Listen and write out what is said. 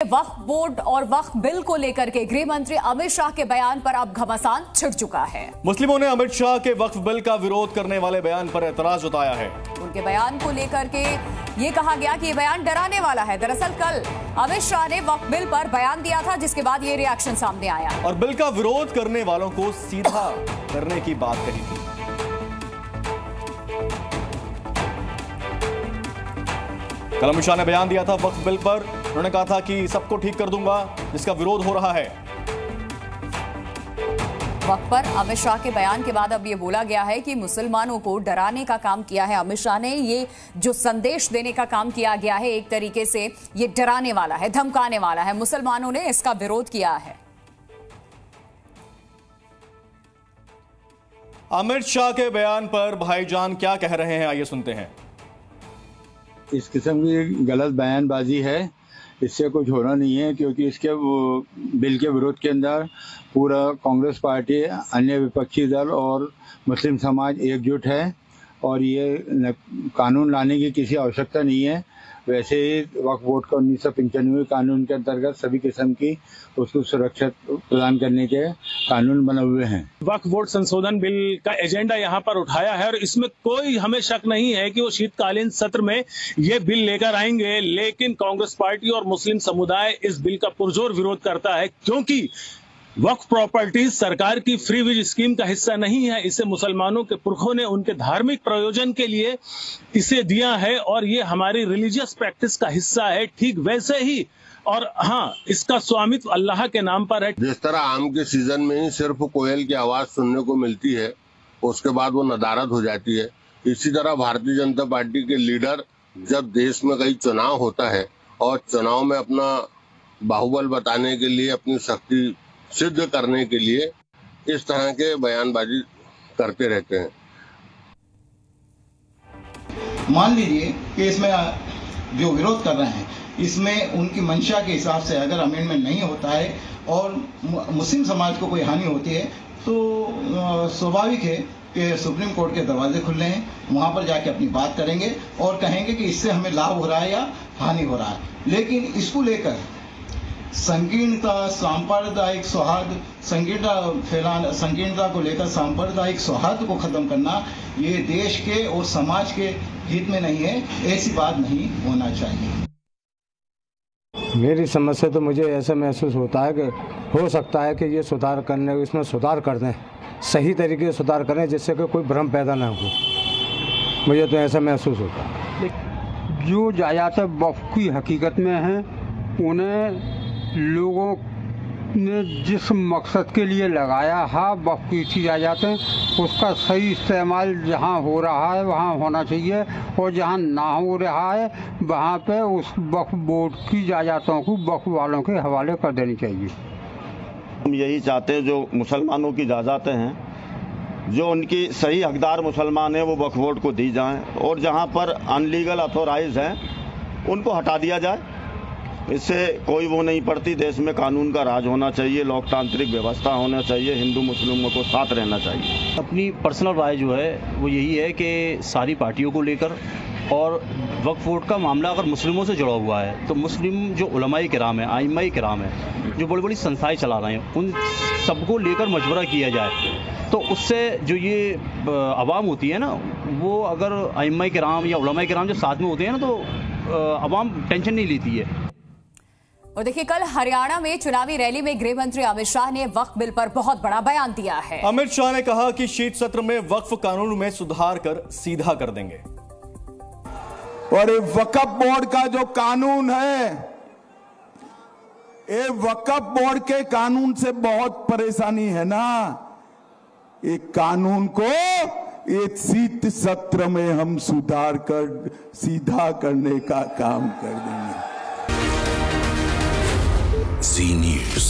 वक्फ board और वक्फ bill को लेकर के गृह मंत्री अमित शाह के बयान पर अब घमासान छिड़ चुका है। मुस्लिमों ने अमित शाह के वक्फ बिल का विरोध करने वाले बयान पर एतराज जताया है। उनके बयान को लेकर के ये कहा गया कि ये बयान डराने वाला है। दरअसल कल अमित शाह ने वक्फ बिल पर बयान दिया था, जिसके बाद ये रिएक्शन सामने आया और बिल का विरोध करने वालों को सीधा करने की बात कही थी। कल अमित शाह ने बयान दिया था वक्फ बिल पर। उन्होंने कहा था कि सबको ठीक कर दूंगा जिसका विरोध हो रहा है। वक्फ पर अमित शाह के बयान के बाद अब ये बोला गया है कि मुसलमानों को डराने का काम किया है अमित शाह ने। ये जो संदेश देने का काम किया गया है, एक तरीके से ये डराने वाला है, धमकाने वाला है। मुसलमानों ने इसका विरोध किया है। अमित शाह के बयान पर भाईजान क्या कह रहे हैं, आइए सुनते हैं। इस किस्म की गलत बयानबाजी है, इससे कुछ होना नहीं है, क्योंकि इसके बिल के विरोध के अंदर पूरा कांग्रेस पार्टी, अन्य विपक्षी दल और मुस्लिम समाज एकजुट है और ये कानून लाने की किसी आवश्यकता नहीं है। वैसे ही वक्फ बोर्ड का 1995 कानून के अंतर्गत सभी किस्म की उसको सुरक्षा प्रदान करने के कानून बने हुए हैं। वक्फ बोर्ड संशोधन बिल का एजेंडा यहाँ पर उठाया है और इसमें कोई हमें शक नहीं है कि वो शीतकालीन सत्र में ये बिल लेकर आएंगे, लेकिन कांग्रेस पार्टी और मुस्लिम समुदाय इस बिल का पुरजोर विरोध करता है, क्योंकि वक्फ प्रॉपर्टी सरकार की फ्री विज स्कीम का हिस्सा नहीं है। इसे मुसलमानों के पुरखों ने उनके धार्मिक प्रयोजन के लिए इसे दिया है और ये हमारी रिलीजियस प्रैक्टिस का हिस्सा है, ठीक वैसे ही। और हाँ, इसका स्वामित्व अल्लाह के नाम पर है। जिस तरह आम के सीजन में ही सिर्फ कोयल की आवाज सुनने को मिलती है, उसके बाद वो नदारद हो जाती है, इसी तरह भारतीय जनता पार्टी के लीडर जब देश में कई चुनाव होता है और चुनाव में अपना बाहुबल बताने के लिए, अपनी शक्ति सिद्ध करने के लिए इस तरह के बयानबाजी करते रहते हैं। मान लीजिए कि इसमें जो विरोध कर रहे हैं, इसमें उनकी मंशा के हिसाब से अगर अमेंडमेंट नहीं होता है और मुस्लिम समाज को कोई हानि होती है, तो स्वाभाविक है कि सुप्रीम कोर्ट के दरवाजे खुले हैं, वहां पर जाके अपनी बात करेंगे और कहेंगे कि इससे हमें लाभ हो रहा है या हानि हो रहा है। लेकिन इसको लेकर संकीर्णता, सांप्रदायिक सौहार्द, संकीर्णता को लेकर सांप्रदायिक सौहार्द को खत्म करना, ये देश के और समाज के हित में नहीं है। ऐसी बात नहीं होना चाहिए। मेरी समझ से तो मुझे ऐसा महसूस होता है कि हो सकता है कि ये सुधार करने, इसमें सुधार कर दें, सही तरीके से सुधार करें, जिससे कि कोई भ्रम पैदा ना हो। मुझे तो ऐसा महसूस होता है। जो जायदाद वक्फ की हकीकत में हैं, उन्हें लोगों ने जिस मकसद के लिए लगाया है, वक्फ की थी जायदादें, उसका सही इस्तेमाल जहां हो रहा है वहां होना चाहिए और जहां ना हो रहा है वहां पे उस वक्फ बोर्ड की जायदादों को वक्फ वालों के हवाले कर देनी चाहिए। हम यही चाहते हैं, जो मुसलमानों की जायदादें हैं, जो उनकी सही हकदार मुसलमान हैं, वो वक्फ बोर्ड को दी जाएं और जहां पर अनलीगल अथॉराइज हैं उनको हटा दिया जाए। इससे कोई वो नहीं पड़ती। देश में कानून का राज होना चाहिए, लोकतांत्रिक व्यवस्था होना चाहिए, हिंदू मुस्लिमों को साथ रहना चाहिए। अपनी पर्सनल राय जो है वो यही है कि सारी पार्टियों को लेकर, और वक्फ बोर्ड का मामला अगर मुस्लिमों से जुड़ा हुआ है तो मुस्लिम जो उलमाए किराम है, आइम्माए किराम है, जो बड़ी बड़ी संस्थाएं चला रहे हैं, उन सबको लेकर मशवरा किया जाए। तो उससे जो ये अवाम होती है ना, वो अगर आइम्माए किराम या उलमाए किराम जो साथ में होते हैं ना, तो अवाम टेंशन नहीं लेती है। और देखिए, कल हरियाणा में चुनावी रैली में गृह मंत्री अमित शाह ने वक्फ बिल पर बहुत बड़ा बयान दिया है। अमित शाह ने कहा कि शीत सत्र में वक्फ कानून में सुधार कर सीधा कर देंगे। और ये वक्फ बोर्ड का जो कानून है, ये वक्फ बोर्ड के कानून से बहुत परेशानी है ना। एक कानून को एक शीत सत्र में हम सुधार कर सीधा करने का काम कर देंगे। Zee News।